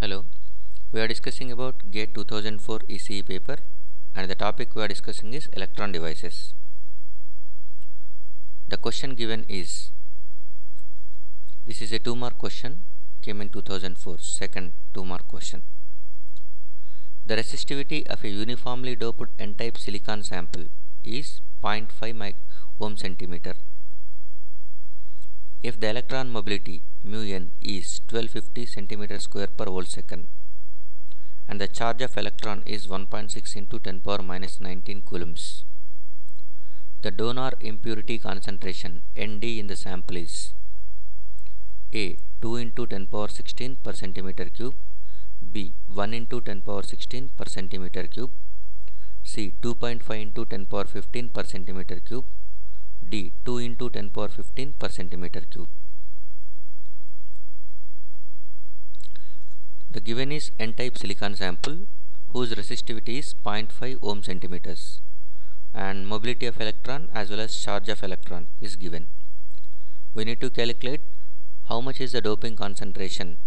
Hello, we are discussing about GATE 2004 ECE paper and the topic we are discussing is electron devices. The question given is, this is a 2-mark question, came in 2004, second 2-mark question. The resistivity of a uniformly doped N-type silicon sample is 0.5 ohm centimeter. If the electron mobility μn is 1250 centimeter square per volt second and the charge of electron is 1.6 into 10 power minus 19 coulombs, the donor impurity concentration Nd in the sample is A 2 into 10 power 16 per centimeter cube, B 1 into 10 power 16 per centimeter cube, C 2.5 into 10 power 15 per centimeter cube, D 2 into 10 power 15 per centimeter cube. The given is N-type silicon sample whose resistivity is 0.5 ohm centimeters and mobility of electron as well as charge of electron is given. We need to calculate how much is the doping concentration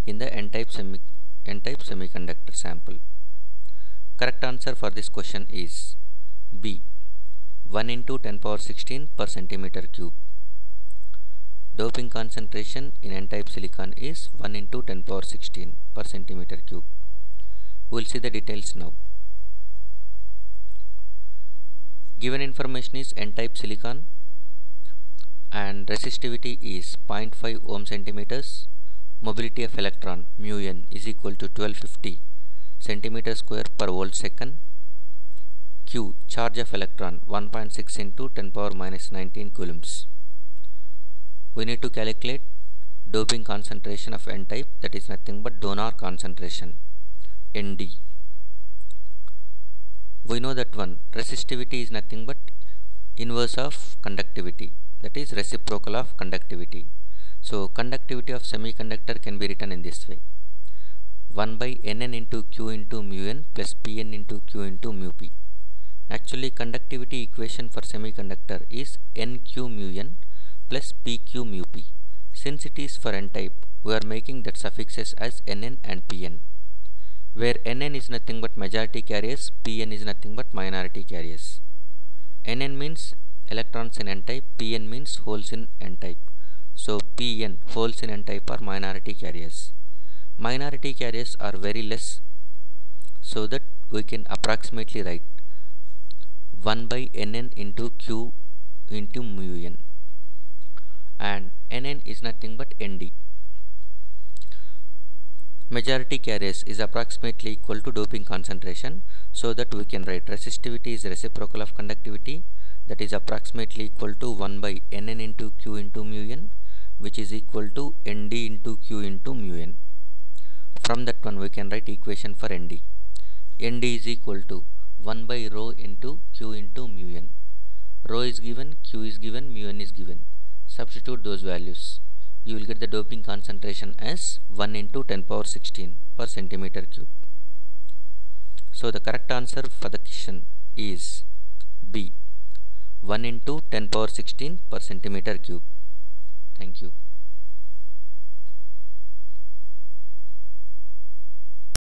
in the N-type semiconductor sample. Correct answer for this question is B 1 into 10 power 16 per centimeter cube. Doping concentration in N-type silicon is 1 into 10 power 16 per centimeter cube. We will see the details now. Given information is N-type silicon and resistivity is 0.5 ohm centimeters. Mobility of electron μn is equal to 1250 centimeter square per volt second. Q charge of electron 1.6 into 10 power minus 19 coulombs. We need to calculate doping concentration of N-type, that is nothing but donor concentration Nd. We know that one resistivity is nothing but inverse of conductivity, that is reciprocal of conductivity. So conductivity of semiconductor can be written in this way: 1 by Nn into Q into μn plus Pn into Q into μp. Actually conductivity equation for semiconductor is Nq μn plus PQ μp. Since it is for N-type, we are making that suffixes as Nn and Pn, where Nn is nothing but majority carriers, Pn is nothing but minority carriers. Nn means electrons in N-type, Pn means holes in N-type. So Pn, holes in N-type, are minority carriers. Minority carriers are very less, so that we can approximately write 1 by Nn into Q into μn, and Nn is nothing but Nd. Majority carriers is approximately equal to doping concentration, so that we can write resistivity is reciprocal of conductivity, that is approximately equal to 1 by Nn into Q into μn, which is equal to Nd into Q into μn. From that one we can write equation for Nd. Nd is equal to 1 by rho into Q into μn. Rho is given, Q is given, μn is given. Substitute those values. You will get the doping concentration as 1 into 10 power 16 per centimeter cube. So the correct answer for the question is B 1 into 10 power 16 per centimeter cube. Thank you.